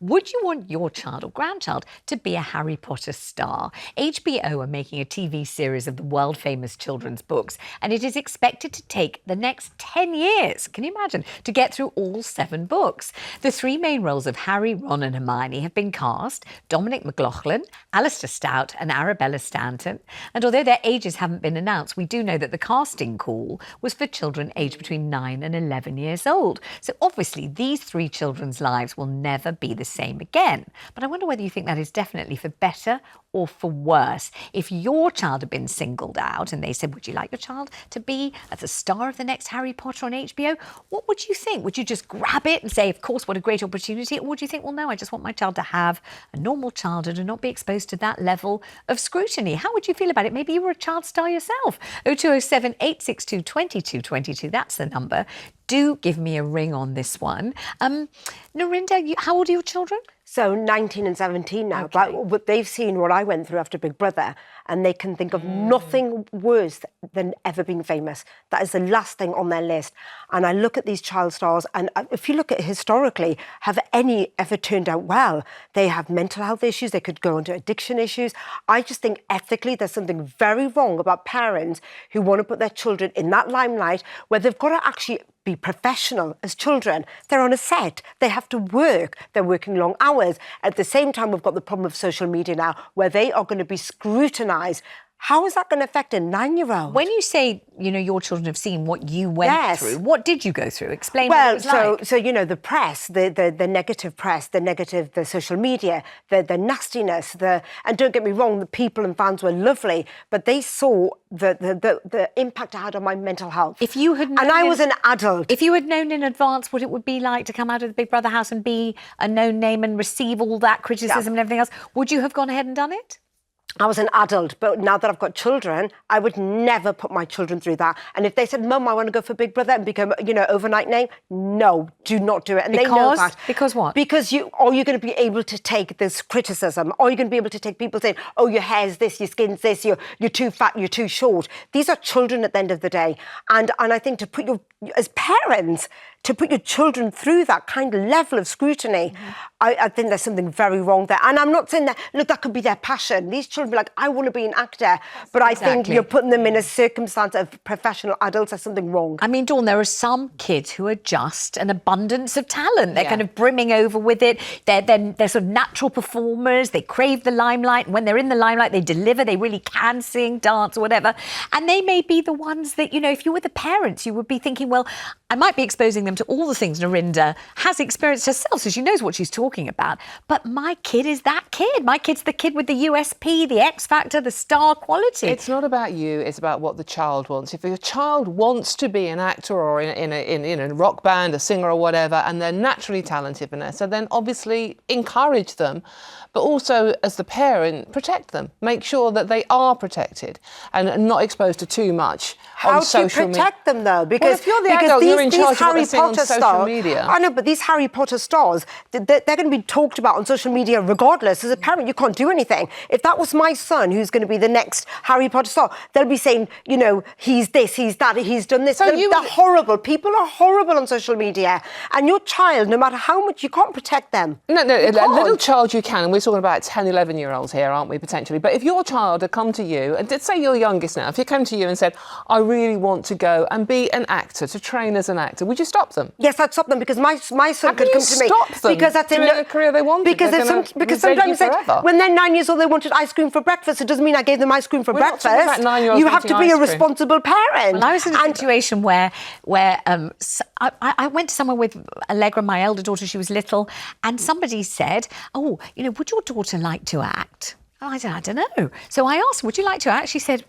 Would you want your child or grandchild to be a Harry Potter star? HBO are making a TV series of the world-famous children's books, and it is expected to take the next 10 years, can you imagine, to get through all 7 books. The 3 main roles of Harry, Ron and Hermione have been cast: Dominic McLaughlin, Alistair Stout and Arabella Stanton. And although their ages haven't been announced, we do know that the casting call was for children aged between 9 and 11 years old. So obviously these 3 children's lives will never be the same again. But I wonder whether you think that is definitely for better or for worse. If your child had been singled out and they said, would you like your child to be as a star of the next Harry Potter on HBO? What would you think? Would you just grab it and say, of course, what a great opportunity? Or would you think, well, no, I just want my child to have a normal childhood and not be exposed to that level of scrutiny? How would you feel about it? Maybe you were a child star yourself. 0207 862 2222, that's the number. Do give me a ring on this one. Narinder, how old are your children? So 19 and 17 now, Okay. but they've seen what I went through after Big Brother, and they can think of nothing worse than ever being famous. That is the last thing on their list. And I look at these child stars, and if you look at it historically, have any ever turned out well? They have mental health issues, they could go into addiction issues. I just think ethically there's something very wrong about parents who want to put their children in that limelight where they've got to actually be professional as children. They're on a set, they have to work, they're working long hours. At the same time, we've got the problem of social media now where they are going to be scrutinised. How is that going to affect a 9-year-old? When you say, your children have seen what you went through, what did you go through? Explain what it was like. So the press, the negative press, the social media, the nastiness, and don't get me wrong, the people and fans were lovely, but they saw the impact it had on my mental health. If you had known, and I was an adult. If you had known in advance what it would be like to come out of the Big Brother house and be a known name and receive all that criticism and everything else, would you have gone ahead and done it? I was an adult, but now that I've got children, I would never put my children through that. And if they said, Mum, I want to go for Big Brother and become, overnight name, no, do not do it. And they know that. Because what? Because you're going to be able to take this criticism, or you're going to be able to take people saying, oh, your hair's this, your skin's this, you're too fat, you're too short. These are children at the end of the day. And I think as parents, to put your children through that kind of level of scrutiny, I think there's something very wrong there. And I'm not saying that, look, that could be their passion. These children be like, I want to be an actor. But I think you're putting them in a circumstance of professional adults. There's something wrong. I mean, Dawn, there are some kids who are just an abundance of talent. They're kind of brimming over with it. They're sort of natural performers. They crave the limelight. And when they're in the limelight, they deliver. They really can sing, dance, or whatever. And they may be the ones that, if you were the parents, you would be thinking, well, I might be exposing them to all the things Narinder has experienced herself, so she knows what she's talking about. But my kid is that kid. My kid's the kid with the USP, the X factor, the star quality. It's not about you, it's about what the child wants. If your child wants to be an actor or in a rock band, a singer or whatever, and they're naturally talented, Vanessa, then obviously encourage them. But also, as the parent, protect them. Make sure that they are protected and not exposed to too much on social media. How do you protect them, though? Because if you're the adult, you're in charge of what they say on social media. I know, but these Harry Potter stars, they're going to be talked about on social media regardless. As a parent, you can't do anything. If that was my son who's going to be the next Harry Potter star, they'll be saying, he's this, he's that, he's done this. They're horrible. People are horrible on social media. And your child, no matter how much, you can't protect them. No, a little child you can, and we're talking about 10, 11-year-olds here, aren't we, potentially? But if your child had come to you, and let's say your youngest now, if he came to you and said, I really want to go and be an actor, to train as an actor, would you stop them? Yes, I'd stop them, because my son could come to me. Stop them because that's doing the career they wanted? Because sometimes when they're 9 years old, they wanted ice cream for breakfast. It doesn't mean I gave them ice cream for breakfast. You have to be a responsible parent. Well, I was in a situation where I went to somewhere with Allegra, my elder daughter. She was little, and somebody said, "Oh, would your daughter like to act?" And I said, "I don't know." So I asked her, "Would you like to act?" She said,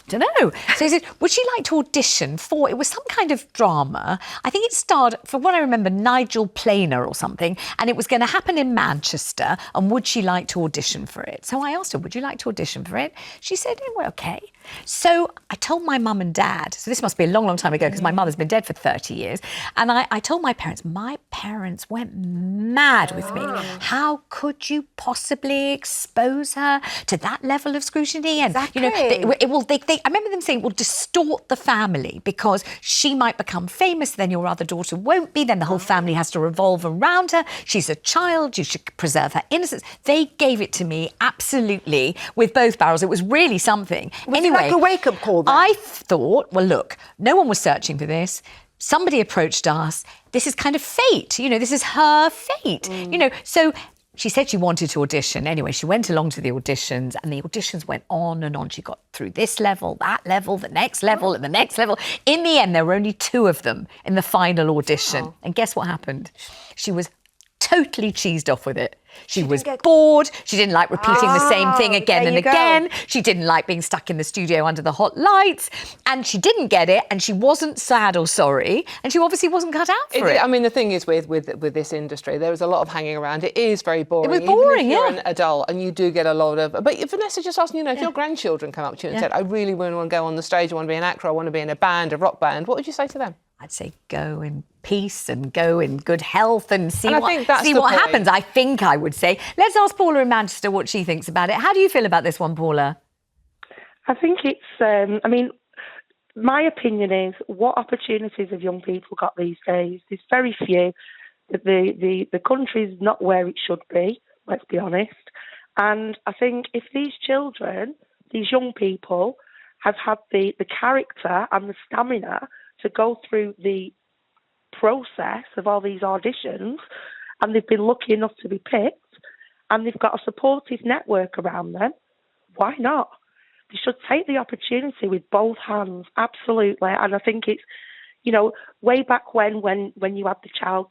don't know. So he said, would she like to audition for, it was some kind of drama. I think it starred, for what I remember, Nigel Planer or something, and it was going to happen in Manchester, and would she like to audition for it? So I asked her, would you like to audition for it? She said, yeah, well, okay. So I told my mum and dad, so this must be a long, long time ago because my mother's been dead for 30 years, and I told my parents went mad with me. How could you possibly expose her to that level of scrutiny? And, it will I remember them saying, we'll distort the family because she might become famous, then your other daughter won't be, then the whole family has to revolve around her. She's a child, you should preserve her innocence. They gave it to me absolutely with both barrels. It was really something. Was anyway, it like a wake-up call then? I thought, well, look, no one was searching for this. Somebody approached us. This is kind of fate. You know, this is her fate. You know, so she said she wanted to audition. Anyway, she went along to the auditions and the auditions went on and on. She got through this level, that level, the next level and the next level. In the end, there were only 2 of them in the final audition. And guess what happened? She was totally cheesed off with it. She was bored. She didn't like repeating the same thing again and again. She didn't like being stuck in the studio under the hot lights. And she didn't get it. And she wasn't sad or sorry. And she obviously wasn't cut out for it. I mean, the thing is with this industry, there is a lot of hanging around. It is very boring. It was boring, even if you're an adult, and you do get a lot of... But Vanessa just asked, you know, if your grandchildren come up to you and said, I really want to go on the stage, I want to be an actor, I want to be in a band, a rock band, what would you say to them? I'd say go in peace and go in good health and see And what happens. I think I would say. Let's ask Paula in Manchester what she thinks about it. How do you feel about this one, Paula? I think it's, I mean, my opinion is what opportunities have young people got these days? There's very few. The country's not where it should be, let's be honest. And I think if these children, these young people, have had the character and the stamina to go through the process of all these auditions, and they've been lucky enough to be picked, and they've got a supportive network around them, why not? They should take the opportunity with both hands, absolutely. And I think it's, you know, way back when you had the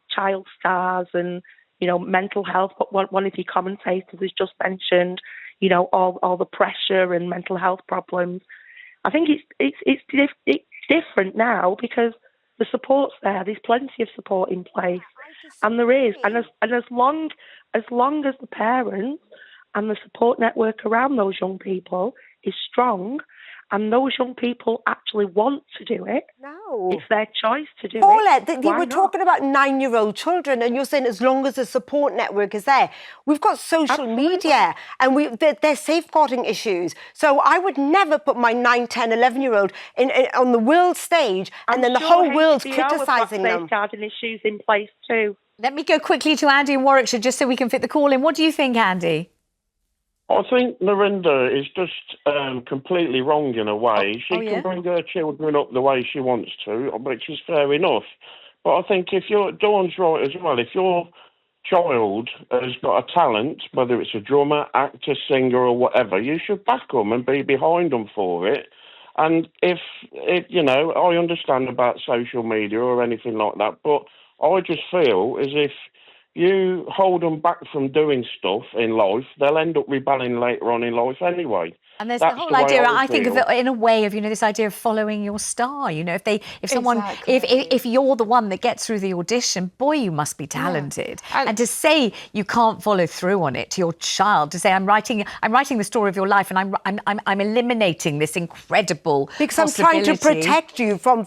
child stars and, you know, mental health, but one of your commentators has just mentioned, you know, all the pressure and mental health problems. I think it's different now because the support's there. There's plenty of support in place, and there is. And as long as the parents and the support network around those young people is strong, and those young people actually want to do it, it's their choice to do it. Paula, you were talking about 9-year-old children, and you're saying as long as the support network is there. We've got social media, and there's safeguarding issues. So I would never put my 9, 10, 11-year-old on the world stage, and then the whole world's criticising them. Safeguarding issues in place too. Let me go quickly to Andy in Warwickshire, just so we can fit the call in. What do you think, Andy? I think Narinder is just completely wrong in a way. She can bring her children up the way she wants to, which is fair enough. But I think Dawn's right as well. If your child has got a talent, whether it's a drummer, actor, singer or whatever, you should back them and be behind them for it. And if you know, I understand about social media or anything like that, but I just feel as if you hold them back from doing stuff in life, they'll end up rebelling later on in life anyway. And there's the whole idea, I think of it in a way of, you know, this idea of following your star. You know, if you're the one that gets through the audition, boy, you must be talented. Yeah. And to say you can't follow through on it to your child, to say I'm writing the story of your life, and I'm eliminating this incredible because I'm trying to protect you from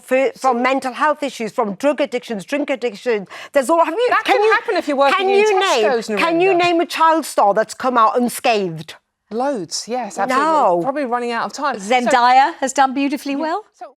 mental health issues, from drug addictions, drink addiction. There's all. That can happen if you're working in Tesco's. Can you name a child star that's come out unscathed? Loads, yes, absolutely. No. Probably running out of time. Zendaya has done beautifully well. So